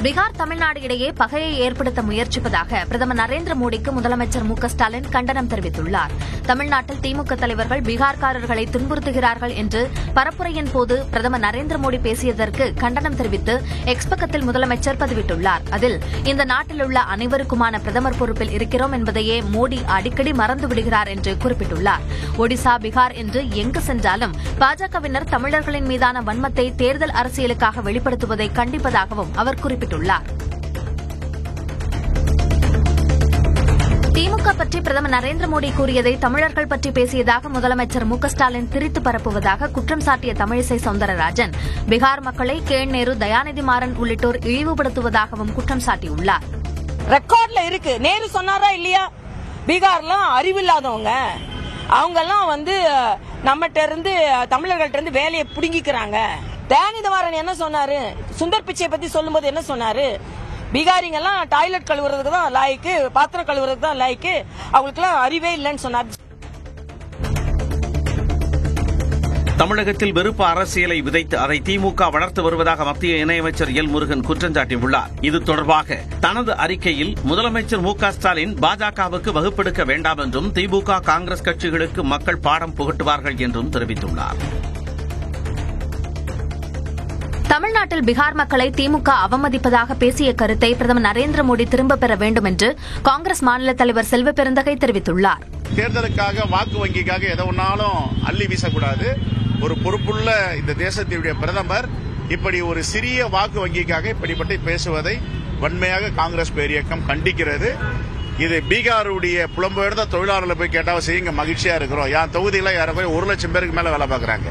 பீகார் தமிழ்நாடு இடையே பகையை ஏற்படுத்த முயற்சிப்பதாக பிரதமர் நரேந்திர மோடிக்கு முதலமைச்சர் மு க ஸ்டாலின் கண்டனம் தெரிவித்துள்ளார். தமிழ்நாட்டில் திமுக தலைவர்கள் பீகார்காரர்களை துன்புறுத்துகிறார்கள் என்று பரப்புரையின் போது பிரதமர் நரேந்திர மோடி பேசியதற்கு கண்டனம் தெரிவித்து எக்ஸ் பக்கத்தில் முதலமைச்சர் பதிவிட்டுள்ளார். அதில் இந்த நாட்டில் உள்ள அனைவருக்குமான பிரதமர் பொறுப்பில் இருக்கிறோம் என்பதையே மோடி அடிக்கடி மறந்துவிடுகிறார் என்று குறிப்பிட்டுள்ளார். ஒடிசா, பீகார் என்று எங்கு சென்றாலும் பாஜகவினர் தமிழர்களின் மீதான வன்மத்தை தேர்தல் அரசியலுக்காக வெளிப்படுத்துவதை கண்டிப்பதாகவும் அவர் குறிப்பிட்டுள்ளார். திமுக பற்றி பிரதமர் நரேந்திர மோடி கூறியதை தமிழர்கள் பற்றி பேசியதாக முதலமைச்சர் மு க ஸ்டாலின் திரித்து பரப்புவதாக குற்றம் சாட்டிய தமிழிசை சவுந்தரராஜன் பீகார் மக்களை நேரு, தயாநிதி மாறன் உள்ளிட்டோர் இழிவுபடுத்துவதாகவும் குற்றம் சாட்டியுள்ளார். ரெக்கார்ட்ல இருக்கு. நேரு சொன்னாரா இல்லையா? பீகார்லாம் அறிவில்லாதவங்க, அவங்க எல்லாம் நம்மகிட்ட இருந்து தமிழர்கள்ட்ட இருந்து வேலையை புடுங்கிக்கிறாங்க. தயாநிதி மாறன் என்ன சொன்னாரு? சுந்தர் பிச்சை பத்தி சொல்லும்போது என்ன சொன்னாரு? பீகாரிங்க எல்லாம் டாய்லெட் கழுவுறதுக்கு தான் லாய்க்கு, பாத்திரம் கழுவுறதுக்கு தான் லாய்க்கு, அவங்களுக்கு எல்லாம் அறிவே இல்லைன்னு சொன்னார். தமிழகத்தில் வெறுப்பு அரசியலை விதைத்து அதை திமுக வளர்த்து வருவதாக மத்திய இணையமைச்சர் எல் முருகன் குற்றம் சாட்டியுள்ளார். இது தொடர்பாக தனது அறிக்கையில் முதலமைச்சர் மு க ஸ்டாலின் பாஜகவுக்கு வகுப்பெடுக்க வேண்டாம் என்றும் திமுக, காங்கிரஸ் கட்சிகளுக்கு மக்கள் பாடம் புகட்டுவார்கள் என்றும் தெரிவித்துள்ளார். தமிழ்நாட்டில் பீகார் மக்களை திமுக அவமதிப்பதாக பேசிய கருத்தை பிரதமர் நரேந்திர மோடி திரும்பப் பெற வேண்டும் என்று காங்கிரஸ் மாநில தலைவர் செல்வ பெருந்தகை தெரிவித்துள்ளார். தேர்தலுக்காக, வாக்கு வங்கிக்காக எதை ஒன்னாலும் அள்ளி வீசக்கூடாது. ஒரு பொறுப்புள்ள இந்த தேசத்தினுடைய பிரதமர் இப்படி ஒரு சிறிய வாக்கு வங்கிக்காக இப்படிப்பட்டு பேசுவதை வன்மையாக காங்கிரஸ் பேரியக்கம் கண்டிக்கிறது. இது பீகாருடைய புலம்பெயர்ந்த தொழிலாளர்களை போய் கேட்டா செய்யுங்க, மகிழ்ச்சியா இருக்கிறோம். என் தொகுதியில யாரை 1 லட்சம் பேருக்கு மேல வேலை பார்க்கறாங்க.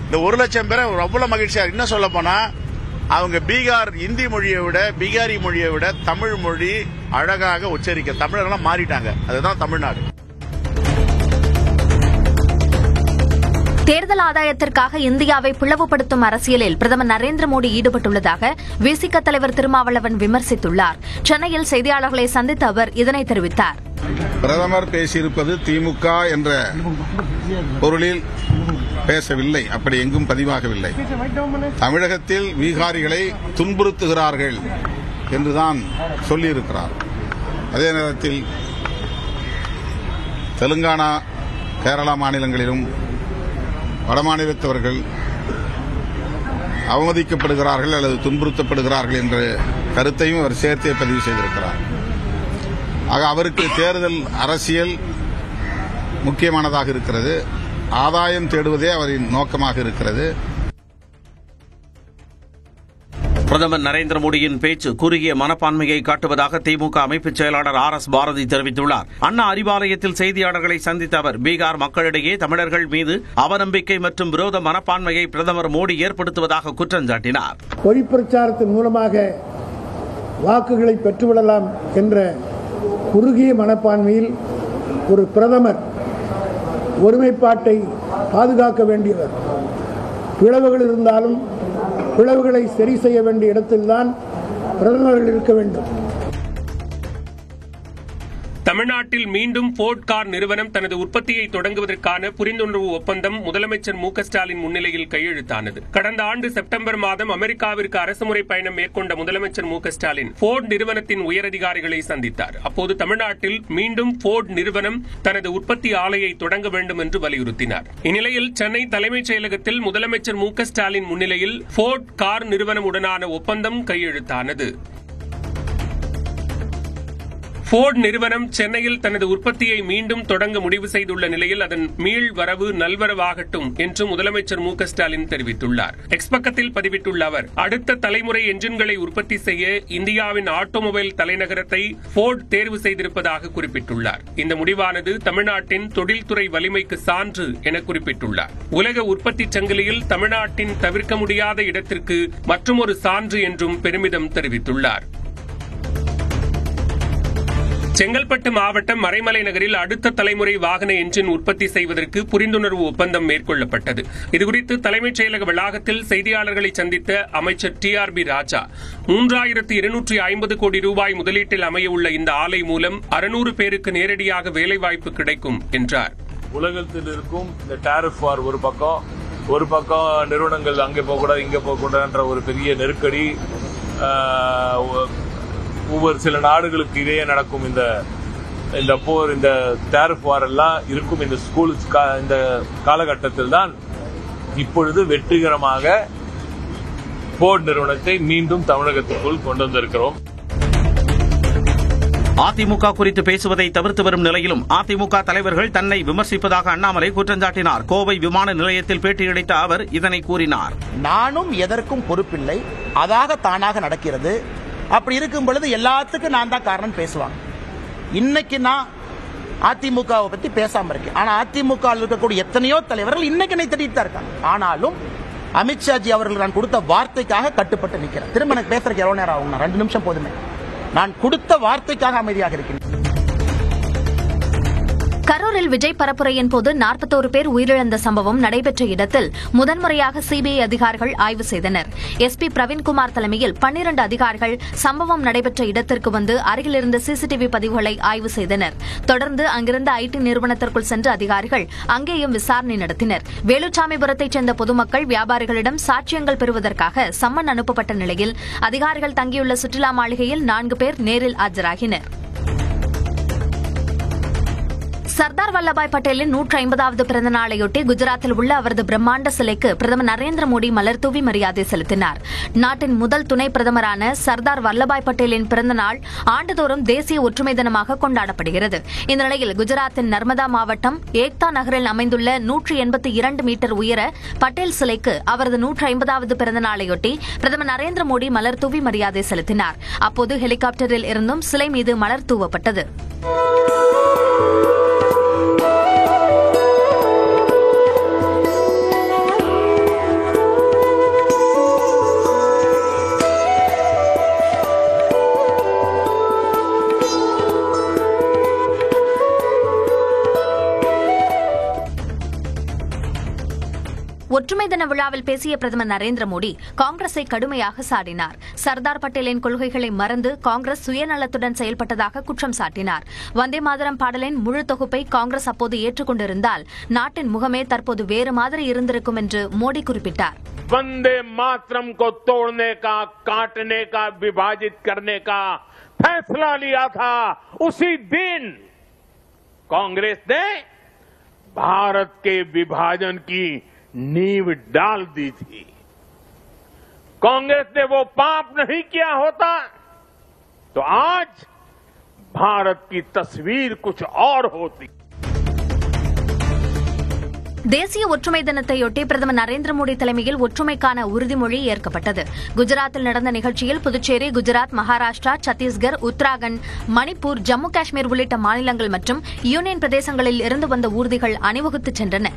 இந்த 1 லட்சம் பேரை அவ்வளவு மகிழ்ச்சியா, இன்னும் சொல்ல போனா அவங்க பீகார் இந்தி மொழியை விட, பீகாரி மொழியை விட தமிழ் மொழி அழகாக உச்சரிக்க தமிழர்களாம் மாறிட்டாங்க. அதுதான் தமிழ்நாடு. தேர்தல் ஆதாயத்திற்காக இந்தியாவை பிளவுபடுத்தும் அரசியலில் பிரதமர் நரேந்திர மோடி ஈடுபட்டுள்ளதாக விசிக தலைவர் திருமாவளவன் விமர்சித்துள்ளார். சென்னையில் செய்தியாளர்களை சந்தித்த அவர் இதனை தெரிவித்தார். பிரதமர் பேசியிருப்பது திமுக என்ற பொருளில் பேசவில்லை, அப்படி எங்கும் பதிவாகவில்லை. தமிழகத்தில் பீகாரிகளை துன்புறுத்துகிறார்கள் என்றுதான் சொல்லியிருக்கிறார். அதே நேரத்தில் தெலுங்கானா, கேரளா மாநிலங்களிலும் வடமாநிலத்தவர்கள் அவமதிக்கப்படுகிறார்கள் அல்லது துன்புறுத்தப்படுகிறார்கள் என்ற கருத்தையும் அவர் சேர்த்தே பதிவு செய்திருக்கிறார். ஆக அவருக்கு தேர்தல் அரசியல் முக்கியமானதாக இருக்கிறது. ஆதாயம் தேடுவதே அவரின் நோக்கமாக இருக்கிறது. பிரதமர் நரேந்திர மோடியின் பேச்சு குறுகிய மனப்பான்மையை காட்டுவதாக திமுக அமைப்பு செயலாளர் RS பாரதி தெரிவித்துள்ளார். அண்ணா அறிவாலயத்தில் செய்தியாளர்களை சந்தித்த அவர் பீகார் மக்களிடையே தமிழர்கள் மீது அவநம்பிக்கை மற்றும் விரோத மனப்பான்மையை பிரதமர் மோடி ஏற்படுத்துவதாக குற்றம் சாட்டினார். பொய் பிரச்சாரத்தின் மூலமாக வாக்குகளை பெற்றுவிடலாம் என்ற குறுகிய மனப்பான்மையில் ஒரு பிரதமர் ஒருமைப்பாட்டை பாதுகாக்க வேண்டியவர். பிளவுகள் இருந்தாலும் பிளவுகளை சரி செய்ய வேண்டிய இடத்தில்தான் பிரதமர்கள் இருக்க வேண்டும். தமிழ்நாட்டில் மீண்டும் போர்ட் கார் நிறுவனம் தனது உற்பத்தியை தொடங்குவதற்கான புரிந்துணர்வு ஒப்பந்தம் முதலமைச்சர் மு க ஸ்டாலின் முன்னிலையில் கையெழுத்தானது. கடந்த ஆண்டு செப்டம்பர் மாதம் அமெரிக்காவிற்கு அரசுமுறை பயணம் மேற்கொண்ட முதலமைச்சர் மு க ஸ்டாலின் போர்ட் நிறுவனத்தின் உயரதிகாரிகளை சந்தித்தார். அப்போது தமிழ்நாட்டில் மீண்டும் போர்ட் நிறுவனம் தனது உற்பத்தி ஆலையை தொடங்க வேண்டும் என்று வலியுறுத்தினார். இந்நிலையில் சென்னை தலைமைச் செயலகத்தில் முதலமைச்சர் மு க ஸ்டாலின் முன்னிலையில் போர்ட் கார் நிறுவனமுடனான ஒப்பந்தம் கையெழுத்தானது. போர்ட் நிறுவனம் சென்னையில் தனது உற்பத்தியை மீண்டும் தொடங்க முடிவு செய்துள்ள நிலையில் அதன் மீள் வரவு நல்வரவாகட்டும் என்று முதலமைச்சர் மு க ஸ்டாலின் தெரிவித்துள்ளார். எக்ஸ் பக்கத்தில் பதிவிட்டுள்ள அவர் அடுத்த தலைமுறை என்ஜின்களை உற்பத்தி செய்ய இந்தியாவின் ஆட்டோமொபைல் தலைநகரத்தை போர்ட் தேர்வு செய்திருப்பதாக குறிப்பிட்டுள்ளார். இந்த முடிவானது தமிழ்நாட்டின் தொழில்துறை வலிமைக்கு சான்று என குறிப்பிட்டுள்ளார். உலக உற்பத்தி சங்கிலியில் தமிழ்நாட்டின் தவிர்க்க முடியாத இடத்திற்கு மற்றொரு சான்று என்றும் பெருமிதம் தெரிவித்துள்ளார். செங்கல்பட்டு மாவட்டம் மறைமலை நகரில் அடுத்த தலைமுறை வாகன என்ஜின் உற்பத்தி செய்வதற்கு புரிந்துணர்வு ஒப்பந்தம் மேற்கொள்ளப்பட்டது. இதுகுறித்து தலைமைச் செயலக வளாகத்தில் செய்தியாளர்களை சந்தித்த அமைச்சர் TRB ராஜா 3250 கோடி ரூபாய் முதலீட்டில் அமையவுள்ள இந்த ஆலை மூலம் 600 பேருக்கு நேரடியாக வேலைவாய்ப்பு கிடைக்கும் என்றார். உலகத்தில் இருக்கும் இந்த டாரிஃப் வார் ஒரு பக்கம் நிறுவனங்கள் அங்கே போகக்கூடாது இங்கே போகக்கூடாதுன்ற ஒரு பெரிய நெருக்கடி, ஒவ்வொரு சில நாடுகளுக்கு இடையே நடக்கும் இந்த போர், இந்த டேரிஃப் வார் எல்லாம் இருக்கும் இந்த ஸ்கூல் இந்த காலகட்டத்தில் தான் இப்பொழுது வெற்றிகரமாக போர்ட் நிறுவனத்தை மீண்டும் தமிழகத்திற்குள் கொண்டு வந்திருக்கிறோம். அதிமுக குறித்து பேசுவதை தவிர்த்து வரும் நிலையிலும் அதிமுக தலைவர்கள் தன்னை விமர்சிப்பதாக அண்ணாமலை குற்றம் சாட்டினார். கோவை விமான நிலையத்தில் பேட்டியளித்த அவர் இதனை கூறினார். நானும் எதற்கும் பொறுப்பில்லை, அதாக தானாக நடக்கிறது. அப்படி இருக்கும் பொழுது எல்லாத்துக்கும் நான் தான் காரணம் பேசுவாங்க. இன்னைக்கு நான் அதிமுகவை பத்தி பேசாம இருக்கேன். ஆனா அதிமுக இருக்கக்கூடிய எத்தனையோ தலைவர்கள் இன்னைக்கு என்னை திட்டிட்டு தான் இருக்காங்க. ஆனாலும் அமித்ஷாஜி அவர்கள் நான் கொடுத்த வார்த்தைக்காக கட்டுப்பட்டு நிற்கிறேன். திரும்ப எனக்கு பேசுறதுக்கு எவ்வளவு நேரம் ஆகும்? 2 நிமிஷம் போதுமே. நான் கொடுத்த வார்த்தைக்காக அமைதியாக இருக்கிறேன். கரூரில் விஜய் பரப்புரையின் போது 41 பேர் உயிரிழந்த சம்பவம் நடைபெற்ற இடத்தில் முதன்முறையாக சிபிஐ அதிகாரிகள் ஆய்வு செய்தனர். எஸ்பி பிரவீன்குமார் தலைமையில் 12 அதிகாரிகள் சம்பவம் நடைபெற்ற இடத்திற்கு வந்து அருகிலிருந்த சிசிடிவி பதிவுகளை ஆய்வு செய்தனர். தொடர்ந்து அங்கிருந்த ஐடி நிறுவனத்திற்குள் சென்ற அதிகாரிகள் அங்கேயும் விசாரணை நடத்தினர். வேலுச்சாமிபுரத்தைச் சேர்ந்த பொதுமக்கள் வியாபாரிகளிடம் சாட்சியங்கள் பெறுவதற்காக சம்மன் அனுப்பப்பட்ட நிலையில் அதிகாரிகள் தங்கியுள்ள சுற்றுலா மாளிகையில் 4 பேர் நேரில் ஆஜராகினர். சர்தார் வல்லபாய் பட்டேலின் 150வது பிறந்த நாளையொட்டி குஜராத்தில் உள்ள அவரது பிரம்மாண்ட சிலைக்கு பிரதமர் நரேந்திர மோடி மலர்தூவி மரியாதை செலுத்தினார். நாட்டின் முதல் துணை பிரதமரான சர்தார் வல்லபாய் பட்டேலின் பிறந்த நாள் ஆண்டுதோறும் தேசிய ஒற்றுமை தினமாக கொண்டாடப்படுகிறது. இந்த நிலையில் குஜராத்தின் நர்மதா மாவட்டம் ஏக்தா நகரில் அமைந்துள்ள 182 மீட்டர் உயர பட்டேல் சிலைக்கு அவரது 150வது பிறந்த நாளையொட்டி பிரதமர் நரேந்திர மோடி மலர்தூவி மரியாதை செலுத்தினார். அப்போது ஹெலிகாப்டரில் இருந்தும் சிலை மீது மலர் தூவப்பட்டது. ஒற்றுமை தின விழாவில் பேசிய பிரதமர் நரேந்திர மோடி காங்கிரஸை கடுமையாக சாடினார். சர்தார் பட்டேலின் கொள்கைகளை மறந்து காங்கிரஸ் சுயநலத்துடன் செயல்பட்டதாக குற்றம் சாட்டினார். வந்தே மாதரம் பாடலின் முழு தொகுப்பை காங்கிரஸ் அப்போது ஏற்றுக்கொண்டிருந்தால் நாட்டின் முகமே தற்போது வேறு மாதிரி இருந்திருக்கும் என்று மோடி குறிப்பிட்டார். वंदे मातरम को तोड़ने का, काटने का, विभाजित करने का फैसला लिया था, उसी दिन कांग्रेस ने भारत के विभाजन की नींव डाल दी थी. कांग्रेस ने वो पाप नहीं किया होता तो आज भारत की तस्वीर कुछ और होती. தேசிய ஒற்றுமை தினத்தையொட்டி பிரதமர் நரேந்திர மோடி தலைமையில் ஒற்றுமைக்கான உறுதிமொழி ஏற்கப்பட்டது. குஜராத்தில் நடந்த நிகழ்ச்சியில் புதுச்சேரி, குஜராத், மகாராஷ்டிரா, சத்தீஸ்கர், உத்தராகண்ட், மணிப்பூர், ஜம்மு காஷ்மீர் உள்ளிட்ட மாநிலங்கள் மற்றும் யூனியன் பிரதேசங்களில் இருந்து வந்த ஊர்திகள் அணிவகுத்துச் சென்றன.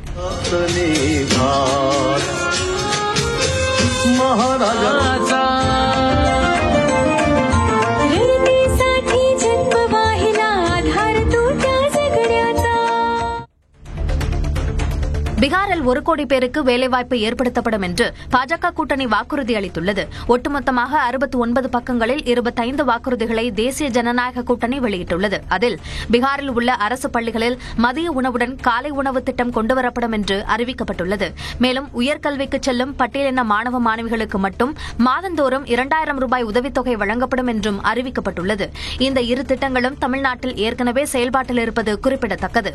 பீகாரில் 1 கோடி பேருக்கு வேலைவாய்ப்பு ஏற்படுத்தப்படும் என்று பாஜக கூட்டணி வாக்குறுதி அளித்துள்ளது. ஒட்டுமொத்தமாக 69 பக்கங்களில் 25 வாக்குறுதிகளை தேசிய ஜனநாயக கூட்டணி வெளியிட்டுள்ளது. அதில் பீகாரில் உள்ள அரசு பள்ளிகளில் மதிய உணவுடன் காலை உணவு திட்டம் கொண்டுவரப்படும் என்று அறிவிக்கப்பட்டுள்ளது. மேலும் உயர்கல்விக்கு செல்லும் பட்டியலின மாணவ மாணவிகளுக்கு மட்டும் மாதந்தோறும் 2000 ரூபாய் உதவித்தொகை வழங்கப்படும் என்றும் அறிவிக்கப்பட்டுள்ளது. இந்த 2 திட்டங்களும் தமிழ்நாட்டில் ஏற்கனவே செயல்பாட்டில் இருப்பது குறிப்பிடத்தக்கது.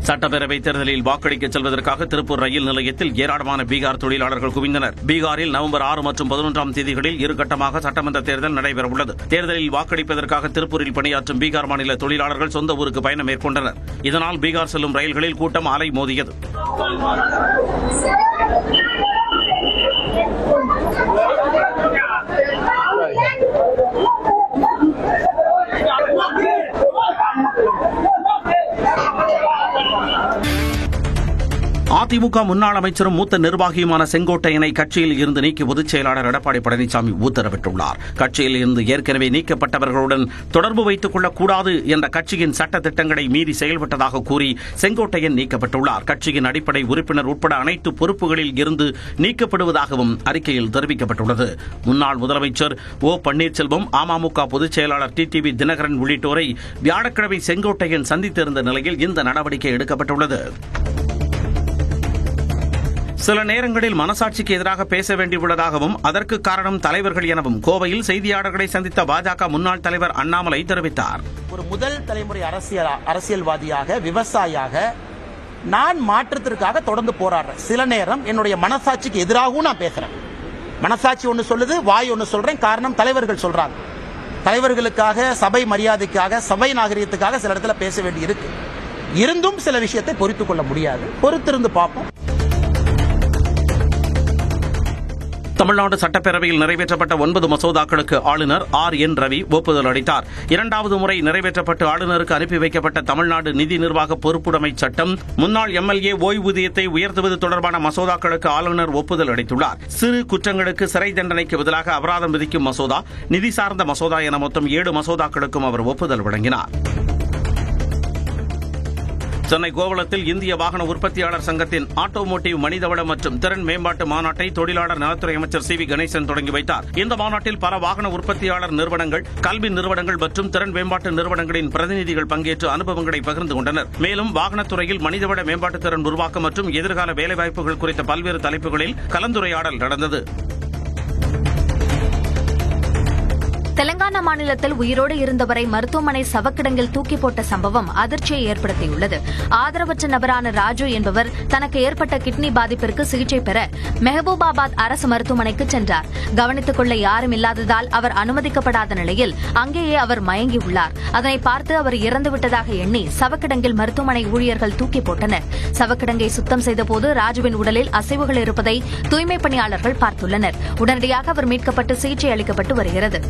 சட்டப்பேரவைத் தேர்தலில் வாக்களிக்க செல்வதற்காக திருப்பூர் ரயில் நிலையத்தில் ஏராளமான பீகார் தொழிலாளர்கள் குவிந்தனர். பீகாரில் நவம்பர் 6 மற்றும் 11ஆம் தேதிகளில் 2 கட்டமாக சட்டமன்ற தேர்தல் நடைபெறவுள்ளது. தேர்தலில் வாக்களிப்பதற்காக திருப்பூரில் பணியாற்றும் பீகார் மாநில தொழிலாளர்கள் சொந்த ஊருக்கு பயணம் மேற்கொண்டனர். இதனால் பீகார் செல்லும் ரயில்களில் கூட்டம் அலை மோதியது. அதிமுக முன்னாள் அமைச்சரும் மூத்த நிர்வாகியுமான செங்கோட்டையனை கட்சியில் இருந்து நீக்கி பொதுச் செயலாளர் எடப்பாடி பழனிசாமி உத்தரவிட்டுள்ளார். கட்சியில் இருந்து ஏற்கனவே நீக்கப்பட்டவர்களுடன் தொடர்பு வைத்துக் கொள்ளக்கூடாது என்ற கட்சியின் சட்ட திட்டங்களை மீறி செயல்பட்டதாக கூறி செங்கோட்டையன் நீக்கப்பட்டுள்ளார். கட்சியின் அடிப்படை உறுப்பினர் உட்பட அனைத்து பொறுப்புகளில் இருந்து நீக்கப்படுவதாகவும் அறிக்கையில் தெரிவிக்கப்பட்டுள்ளது. முன்னாள் முதலமைச்சர் ஓ பன்னீர்செல்வம், அமமுக பொதுச் செயலாளர் டிடிவி தினகரன் உள்ளிட்டோரை வியாழக்கிழமை செங்கோட்டையன் சந்தித்திருந்த நிலையில் இந்த நடவடிக்கை எடுக்கப்பட்டுள்ளது. சில நேரங்களில் மனசாட்சிக்கு எதிராக பேச வேண்டியுள்ளதாகவும் அதற்கு காரணம் தலைவர்கள் எனவும் கோவையில் செய்தியாளர்களை சந்தித்த பாஜக முன்னாள் தலைவர் அண்ணாமலை தெரிவித்தார். ஒரு முதல் தலைமுறை அரசியல்வாதியாக விவசாயியாக நான் மாற்றத்திற்காக தொடர்ந்து போராடுறேன். சில நேரம் என்னுடைய மனசாட்சிக்கு எதிராகவும் நான் பேசுறேன். மனசாட்சி ஒன்று சொல்லுது, வாய் ஒன்று சொல்றேன். காரணம் தலைவர்கள் சொல்றாங்க. தலைவர்களுக்காக, சபை மரியாதைக்காக, சபை நாகரிகத்துக்காக சில இடத்துல பேச வேண்டி இருக்கு. இருந்தும் சில விஷயத்தை பொறுத்துக் கொள்ள முடியாது. பொறுத்திருந்து பார்ப்போம். தமிழ்நாடு சட்டப்பேரவையில் நிறைவேற்றப்பட்ட 9 மசோதாக்களுக்கு ஆளுநர் RN ரவி ஒப்புதல் அளித்தார். 2வது முறை நிறைவேற்றப்பட்டு ஆளுநருக்கு அனுப்பி வைக்கப்பட்ட தமிழ்நாடு நிதி நிர்வாக பொறுப்புடைமை சட்டம், முன்னாள் MLA ஓய்வூதியத்தை உயர்த்துவது தொடர்பான மசோதாக்களுக்கு ஆளுநர் ஒப்புதல் அளித்துள்ளார். சிறு குற்றங்களுக்கு சிறை தண்டனைக்கு பதிலாக அபராதம் விதிக்கும் மசோதா, நிதி சார்ந்த மசோதா என மொத்தம் 7 மசோதாக்களுக்கும் அவர் ஒப்புதல் வழங்கினார். சென்னை கோவளத்தில் இந்திய வாகன உற்பத்தியாளர் சங்கத்தின் ஆட்டோமோட்டிவ் மனிதவள மற்றும் திறன் மேம்பாட்டு மாநாட்டை தொழிலாளர் நலத்துறை அமைச்சர் CV கணேசன் தொடங்கி வைத்தார். இந்த மாநாட்டில் பல வாகன உற்பத்தியாளர் நிறுவனங்கள், கல்வி நிறுவனங்கள் மற்றும் திறன் மேம்பாட்டு நிறுவனங்களின் பிரதிநிதிகள் பங்கேற்று அனுபவங்களை பகிர்ந்து கொண்டனர். மேலும் வாகனத்துறையில் மனிதவள மேம்பாட்டு திறன் உருவாக்கம் மற்றும் எதிர்கால வேலைவாய்ப்புகள் குறித்த பல்வேறு தலைப்புகளில் கலந்துரையாடல் நடந்தது. தெலங்கானா மாநிலத்தில் உயிரோடு இருந்தவரை மருத்துவமனை சவக்கிடங்கில் தூக்கி போட்ட சம்பவம் அதிர்ச்சியை ஏற்படுத்தியுள்ளது. ஆதரவற்ற நபரான ராஜு என்பவர் தனக்கு ஏற்பட்ட கிட்னி பாதிப்பிற்கு சிகிச்சை பெற மெஹபூபாபாத் அரசு மருத்துவமனைக்கு சென்றார். கவனித்துக் கொள்ள யாரும் இல்லாததால் அவர் அனுமதிக்கப்படாத நிலையில் அங்கேயே அவர் மயங்கியுள்ளார். அதனை பார்த்து அவர் இறந்துவிட்டதாக எண்ணி சவக்கிடங்கில் மருத்துவமனை ஊழியர்கள் தூக்கி போட்டனர். சவக்கிடங்கை சுத்தம் செய்தபோது ராஜுவின் உடலில் அசைவுகள் இருப்பதை தூய்மைப் பணியாளர்கள் பார்த்துள்ளனர். உடனடியாக அவர் மீட்கப்பட்டு சிகிச்சை அளிக்கப்பட்டு வருகிறது.